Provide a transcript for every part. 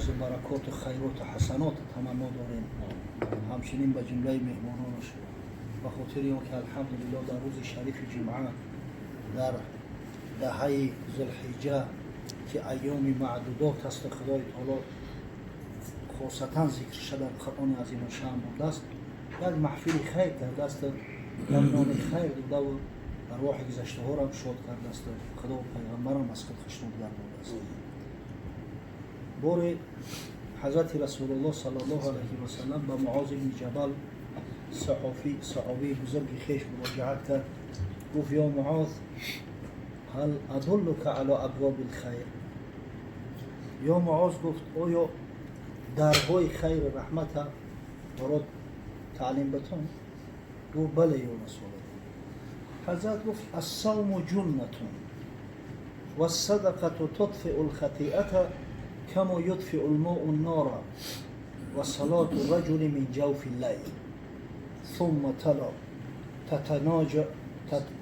از برکات و خیرات و حسنات تمنا داریم. همچنین به جمله مهمانانش به خاطر اینکه الحمدلله در روز شریف جمعه در دهه ذوالحجه که ایام معدودات است خدای تعالی خاصتا ذکر شده در قرآن عظیم الشأن بوده است، یک محفل خیر کرده است، یک نام خیر داده و ارواح گذشته ها را هم شاد کرده است. خدا و پیغمبر هم از خود خشنودگر بوده است. بار حضرت رسول الله صلی الله علیه و سلم به معاذ بن جبل صحابی بزرگ خویش مراجعت کرد، گفت یا معاذ هل ادلک علی ابواب الخیر؟ یا معاذ گفت آیا درهای خیر رحمت برات تعلیم بتون؟ گفت بله یا رسول الله. حضرت گفت الصوم جنة و الصدقه تطفئ الخطیئه كما يطفئ الماء النار وصلاة الرجل من جوف الليل. ثم تلا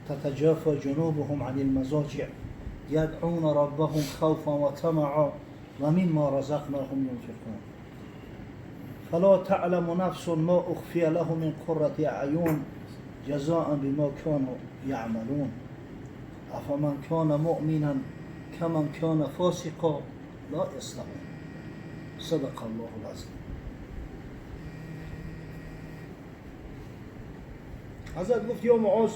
تتجافى جنوبهم عن المضاجع يدعون ربهم خوفا وطمعا ومما رزقناهم ينفقون فلا تعلم نفس ما أخفي له من قرة أعين جزاء بما كانوا يعملون أفمن كان مؤمنا كمن كان فاسقا لا يستوون. صدق الله العظیم. حضرت گفت یا معاذ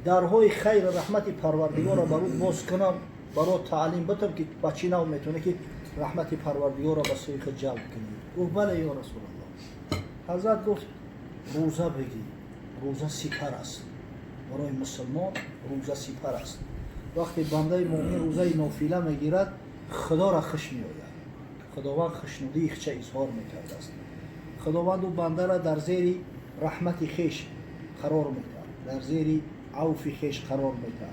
درهای خیر رحمت پروردگار را برات باز کنم، برات تعلیم بدم که بچی نو میتونه که رحمت پروردگار را به سوی خود جلب کنی؟ گفت بله یا رسول الله. حضرت گفت روزه بگی، روزه سپر است برای مسلمان، روزه سپر است. وقتی بنده مؤمن روزه نافله میگیرد خدا را خوش میآید. خداوند خوشنودی خچه اظهار میکرده است. خداوند و بنده را در زیر رحمت خویش قرار میده، در زیر عوف خویش قرار میده.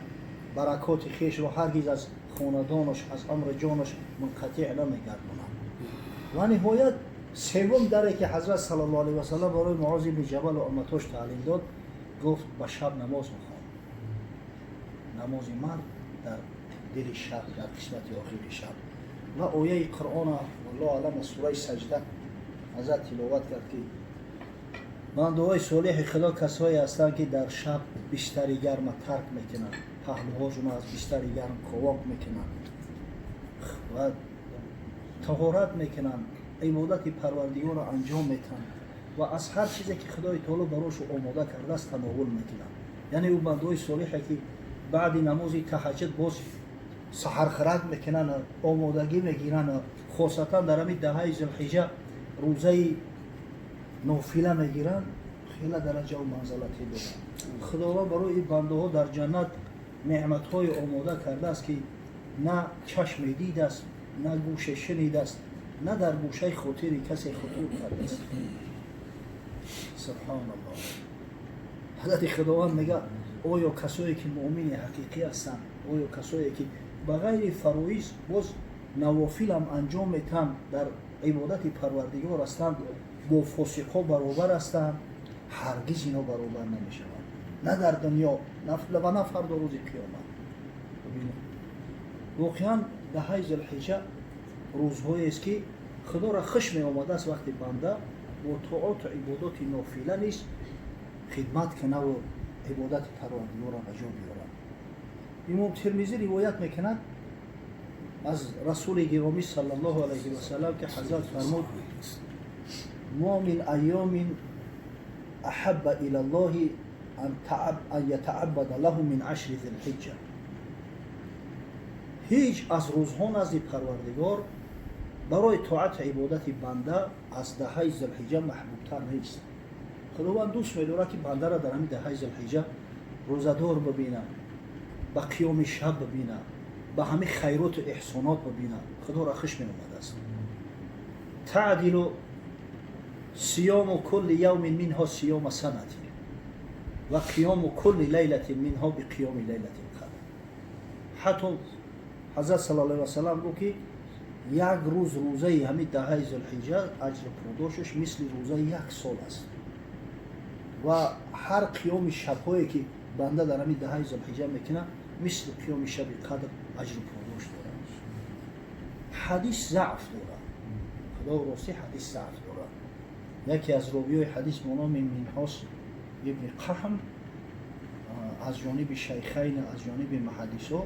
برکات خویش را هرگز از خاندانش از امر جانش منقطع نمیگرداند. و نهایت سوم دری که حضرت صلی الله علیه و سلم برای معاذ بن جبل و امتش تعلیم داد، گفت به شب نماز بخوان. نماز مرد در دل شب، در قسمت آخر شب. و آیه قرآن والله علم سوره سجده حضرت تلاوت کرد که بنده‌های صالح خدا کسایی هستند که در شب بستر گرم ترک میکنند، پهلوهاشون از بستر گرم کواک میکنند و طهارت میکنند، عبادت پروردگار را انجام میدن و از هر چیزی که خدای تعالی براش آماده کرده است تناول میکنند. یعنی او بنده‌های صالحی که بعد نماز تهجد باز سحر خرد میکنن، آمادگی میگیرن، خاصتا در همین دهه ذوالحجه روزه نافله میگیرن، خیلی درجه و منزلتی دارن. خداوند برای این بنده ها در جنت نعمت های آماده کرده است که نه چشم دیده است، نه گوش شنیده است، نه در گوشه خاطری کسی خطور کرده است. سبحان الله. حضرت خداوند میگه آیا کسایی که مؤمن حقیقی هستند، آیا کسایی که بغیر فرایض باز نوافل هم انجام میتن در عبادت پروردگار هستند، با فاسقا برابر هستند؟ هرگز اینا برابر نمیشوند، نه در دنیا و نه فردا روز قیامت. ببینید واقعا دهه ذوالحجه روزهایی است که خدا را خوش می آمده است وقتی بنده با طاعات و عبادات نافله نیست خدمت کنه و عبادت پروردگار را بجا بیارد. امام ترمذی روایت میکند از رسول گرامی صلی الله علیه و سلم که حضرت فرمود ما من ایام احب الى الله ان یتعبد له من عشر ذی الحجه. هیچ از روزها نزد پروردگار برای طاعت عبادت بنده از دهه ذوالحجه محبوبتر نیست. خداوند دوست می‌داره که بنده را در همین دهه ذوالحجه روزدار ببینه، با قیام شب ببینه، با همه خیرات و احسانات ببینه. خدا را خوش می‌آمده است. تعدل صيام كل يوم منها صيام سنة و قیام كل لیلة منها بقیام لیلة القدر. حتی حضرت صلی الله علیه و سلم گفت که یک روز روزه همین دهه ذوالحجه اجر پاداشش مثل روزه یک سال است و هر قیام شب‌هایی که بنده در همین دهه ذوالحجه میکنه مثل قیام شب قدر اجر پاداش داره. حدیث ضعف داره خدا و راستی حدیث ضعف دارد. یکی از راویای حدیث به نام منحاس ابن قحم از جانب شیخین از جانب محدثا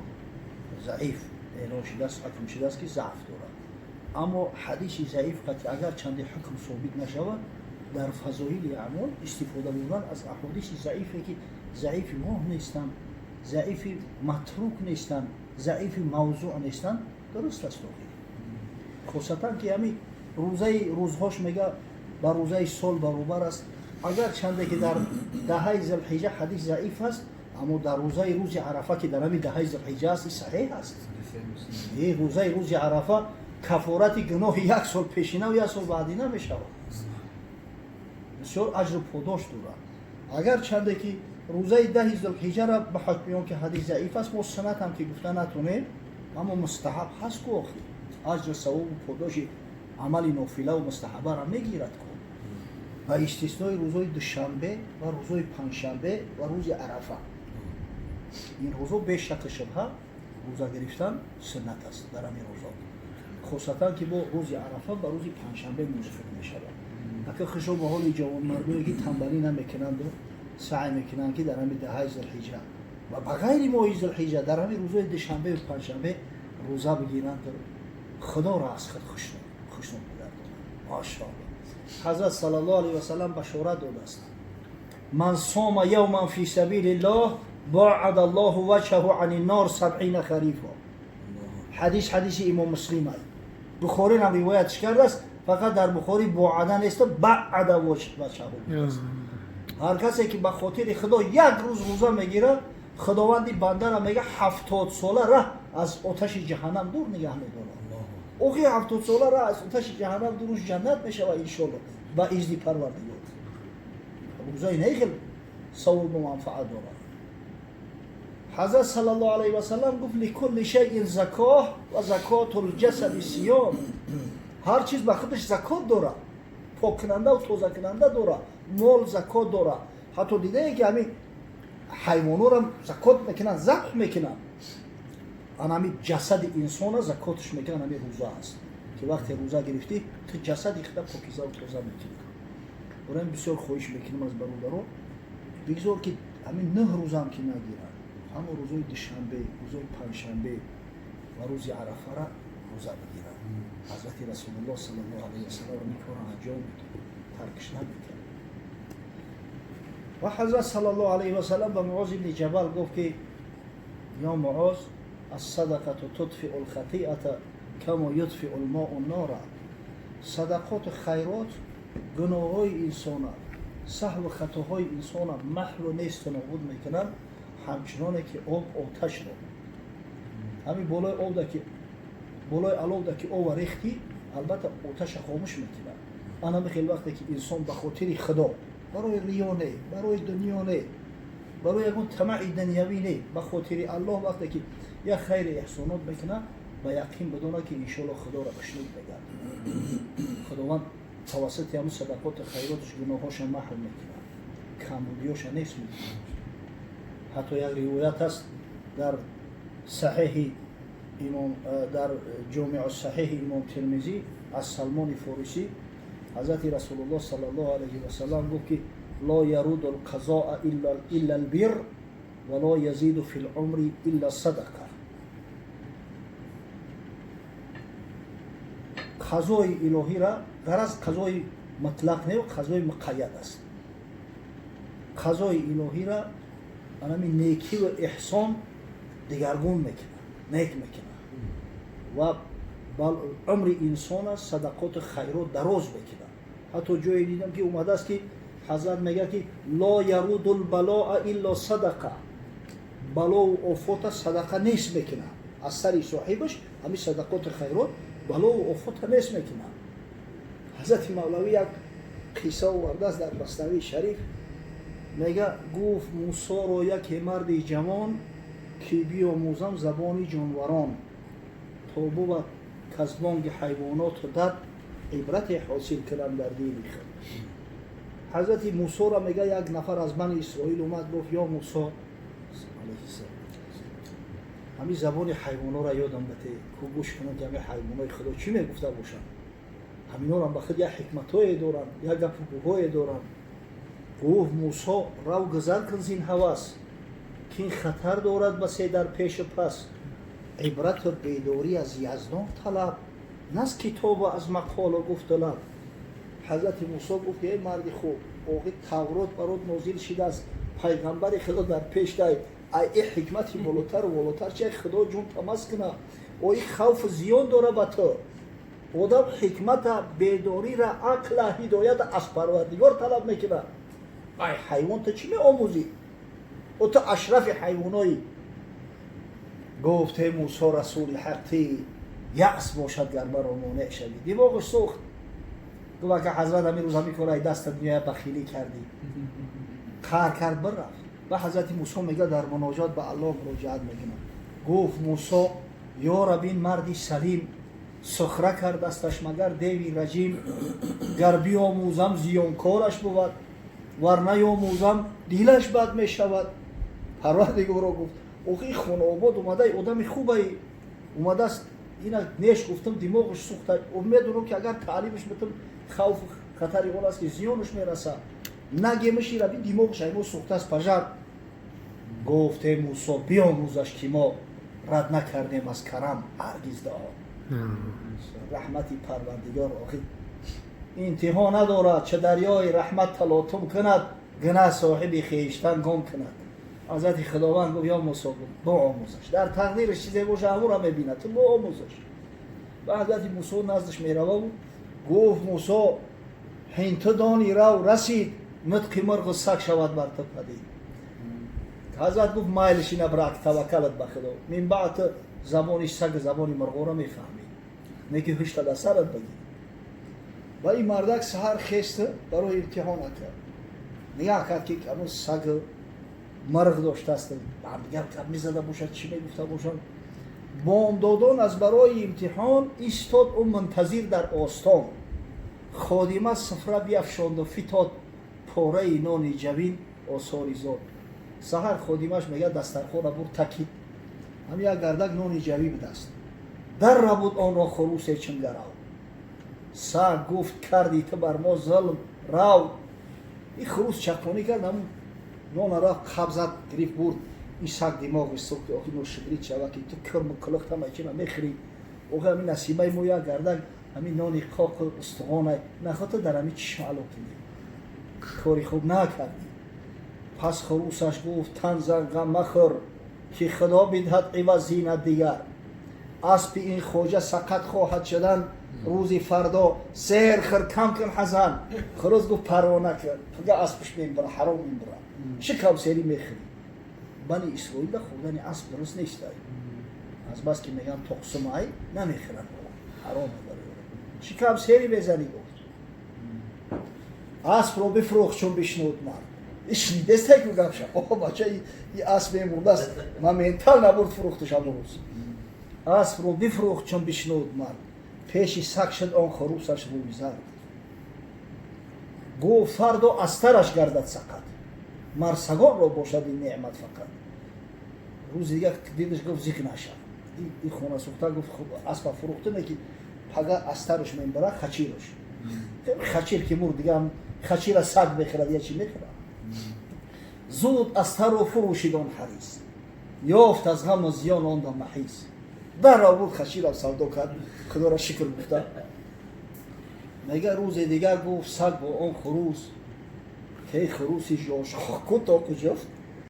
ضعیف اعلام شده است، حکم شده است که ضعف دارد. اما حدیث ضعیف قطعی اگر چند حکم ثابت نشود در فضایل اعمال استفاده بردن از احادیث ضعیفی که ضعیف ماه نیستند، ضعیف متروک نیستند، ضعیف موضوع نیستند درست است. خصوصا که همین روزهاش میگه با روزه سال برابر است. اگر چنده که در دهه ذوالحجه حدیث ضعیف است، اما در روز عرفه که در همین دهه ذوالحجه است صحیح است. این روز عرفه کفارت گناه یک سال پیشینه و یک سال بعدینه میشود. بسیار اجر و پاداش دارد. اگر چنده که روزه ده ذوالحجه را به حکم میان که حدیث ضعیف است، ما سنت هم که گفته نتونه، اما مستحب هست که اجر و ثواب و پاداش عمل نافله و مستحبه را میگیرد کن. و استثنای روزهای دوشنبه و روزهای پنجشنبه و روز عرفه، این روزها به شک شبهه روزه گرفتن سنت است در همین روزها، خصوصا که با روز عرفه و روز پنجشنبه موافق میشود. اگه خشم به حال جوان مردمی که تنبلی نمیکنند و سعی میکنند که در همین دهه ذوالحجه و بغیر ماه ذوالحجه در همین روزهای دوشنبه و پنجشنبه روزه بگیرند، خدا را از خود خوشنود بدارد. ماشاءالله. حضرت صلی الله علیه و سلم بشارت داده است: من صام یوما فی سبیل الله باعد الله وجهه عن النار 70 خریفا. حدیث امام مسلم است. بخاری هم روایتش کرده است، فقط در بخاری باعده نیست، بعد وجهه. هر کسی که به خاطر خدا یک روز روزه میگیره، خداوند بنده را میگه 70 ساله راه از آتش جهنم دور نگه میداره. اوکی 70 ساله را از آتش جهنم دورش جنت میشه و انشالله با اذن پروردگار. روزای نیخل ثواب و منفعت داره. حضرت صلی الله علیه و سلم گفت لکل شیء زکاه و زکات الجسد صیام. هر چیز به خودش زکات داره، پاک کننده و تازه کننده داره، مال زکات داره. حتی دیده که همین حیوانات هم زکات میکنن، ذبح میکنن. همین جسد انسان زکاتش میکنن. همین روزه است که وقتی روزه گرفتی تو جسد خودت پاکیزه و تازه میکنی. برای بسیار خواهش میکنم از برادران بگذار که همین 9 روزه هم که نگیرن، همه روزهای دوشنبه، روزهای پنجشنبه و روز عرفه را روزه بگیرن. حضرت رسول الله صلی الله علیه و سلم میکنن انجام میدن، ترکش نمیکنن. و حضرت صلی الله علیه و سلم به معاذ بن جبل گفت که یا معاذ الصدقه تطفئ الخطیئه کما یطفئ الماء النار. صدقات خیرات گناههای انسان، سهو و خطاهای انسان محو و نیست و نابود میکنن، همچنانه که آب آتش رو. همین بالای آب که بالای علو که آب ریختی البته آتش خاموش میکنن. انا میخوام وقتی که انسان به خاطر خدا، برای ریا نه، برای دنیا نه، برای اون طمع دنیوی نه، به خاطر الله وقتی که یک خیر احسانات میکنه و یقین بدونه که انشالله خدا را بشنود بگرد. خداوند توسط همون صدقات خیراتش گناهاش محو میکنه، کمبودیاش نیست میکنه. حتی یک روایت است در صحیح امام، در جامع صحیح امام ترمذی از سلمان فارسی حضرت رسول الله صلی الله علیه و سلم گفت که لا یرود القضاء الا البر ولا یزید فی العمر الا صدقه. قضای الهی را غرض قضای مطلق نه، قضای مقید است. قضای الهی را همین نیکی و احسان دگرگون میکنه، نیک میکنه و عمر انسان صدقات خیرات دراز میکنه. حتی جایی دیدم که اومده است که حضرت میگه که لا یرود البلاء الا صدقه. بلا و آفات صدقه نیست میکنه از سر صاحبش. همین صدقات خیرات بلا و آفات نیست میکنه. حضرت مولوی یک قصه آورده است در مثنوی شریف، میگه گفت موسی را یک مرد جوان که بیاموزم زبان جانوران تا بود کزبانگ حیوانات و دد عبرت حاصل کردم در دل خود. حضرت موسی را میگه یک نفر از بنی اسرائیل اومد گفت یا موسی علیه السلام همین زبان حیوانات را یادم بده که گوش کنم که همین حیوانات خدا چی میگفته باشن. ҳаминон ҳам ба худ як ҳикматҳое доранд, як гапугӯҳое доранд. гуфт мусо рав гузар кун зин ҳавас ки ин хатар дорад ба се дар пешу пас. ибрату бедорӣ аз яздон талаб нас китобу аз мақолу гуфту лаб. ҳазрати мусо гуфт ей марди хуб, оғи таврот барот нозил шидааст, пайғамбари худо дар пеш дай, ай и ҳикмати болотару болотар чи худо ҷун тамас кина, ои хавфу зиён дора ба ту. одам ҳикмата бедорира ақла ҳидоята аз парвардигор талаб мекунад. ай ҳайвон ту чӣ меомӯзӣ? о ту ашрафи ҳайвоноӣ. гуфт эй мусо расули ҳаққӣ, яъс бошад гар маро монеъ шавӣ. димоғаш сӯхт. гуфт ака ҳазрат ҳамин рӯз ҳамин кора дастат меояд бахилӣ кардӣ. қаҳр кард бирафт. ба ҳазрати мусо мега дар муноҷот ба аллоҳ муроҷиат мекунад. гуфт мусо ё раб ин марди салим сухра кардасташ магар деви раҷим, гар биомӯзам зиёнкораш бувад, вар наёмӯзам дилаш бад мешавад. парвардигоро гуфт охи хунобод омадаи одами хубаи омадааст, ина неш гуфтам димоғаш сӯхта, медонам ки агар таълимаш метам хавфу хатари он аст ки зиёнаш мераса, нагемаши рави димоғаш аймо сӯхтааст пажар. гуфт эй мусо биомӯзаш ки мо рад накардем аз карам ҳаргиз даҳо. раҳмати парвардигор охи интиҳо надорад, ча дарёи раҳмат талотум кунад, гунаҳ соҳиби хештан гум кунад. ҳазрати худованд гуфт ё мусо боомӯзаш, дар тақдираш чизе боша ҳамура мебинад, ту боомӯзаш. ба ҳазрати мусо наздаш мерава буд. гуфт мусо ҳин ту дони рав расид, нутқи мурғу саг шавад бар ту падид. ҳазрат гуфт майлиш ина брак, таваккалат ба худо, мин баъд ту забони саг забони мурғоро мефаҳмӣ, не ки ҳушта дар сарат багирӣ. ва ин мардак саҳар хеста барои имтиҳон накард. нигоҳ кард ки ҳамун саг мурғ доштааст, ҳамдигар гап мезада бошад, чӣ мегуфта бошад. бомдодон аз барои имтиҳон истод ӯ мунтазир дар остон. ходима суфра биафшонду фитод пораи нони ҷавин осори зод. саҳар ходимаш мегӯяд дастархона бур такид, ҳамин як гардак нони ҷавӣ будааст. дарра буд онро хурӯсе чунгарав. саг гуфт карди ту бар мо зулм, рав. ин хурӯс чақонӣ кард, ҳамун нона рафт қабзат гирифт бурд. ин саг димоғиш сӯхт ки охи ношугрит шава ки ту кӯрму кулухтама чина мехӯрӣ. охи ҳамин насибаи мо як гардак ҳамин нони қоқу устухонай нахота дар ҳамин чишма алоқ кунӣ. кори хуб накардӣ. пас хурӯсаш гуфт тан зан ғам махӯр ки худо бидҳад иваз зинат дигар. аспи ин хоҷа сақат хоҳад шудан рӯзи фардо, сер хӯр кам кун ҳазан. хурӯс гуфт парво накун, пага аспаш мебира, ҳаром мебира, чӣ камсерӣ мехӯрӣ? бани исроилда хӯрдани асп дуруст нестай. аз бас ки мегӯям тоқсумай намехӯранд, ҳаром мебарӣ, чӣ камсерӣ мезанӣ? гуфт аспро бифрӯхт чун бишнуд мард. шнидестай ку гапша, бача ин асп мемурдааст, моментал набурд фурӯхташ ҳамон рӯз. аспро бифрӯхт чун бишнуд мард, пеши саг шуд он хурӯсаш рӯи зард. гуфт фардо астараш гардад сақат, мар сагонро бошад ин неъмат фақат. рӯзи дигар дидаш гуфт зиқ нашав. ин хонасӯхта гуфт аспа фурӯхтане ки пага астараш мебара хачирош. хачир ки мурд дигар хачира саг мехӯрад я чӣ мехӯрад. зуд астарро фурӯшид он ҳарис, ёфт аз ғаму зиён он да маҳис. даровуд хачирам савдо кард, худоро шукр гуфта. мега рӯзи дигар гуфт саг бо он хурӯс, ки хурӯси ҷошхӯ то куҷофт.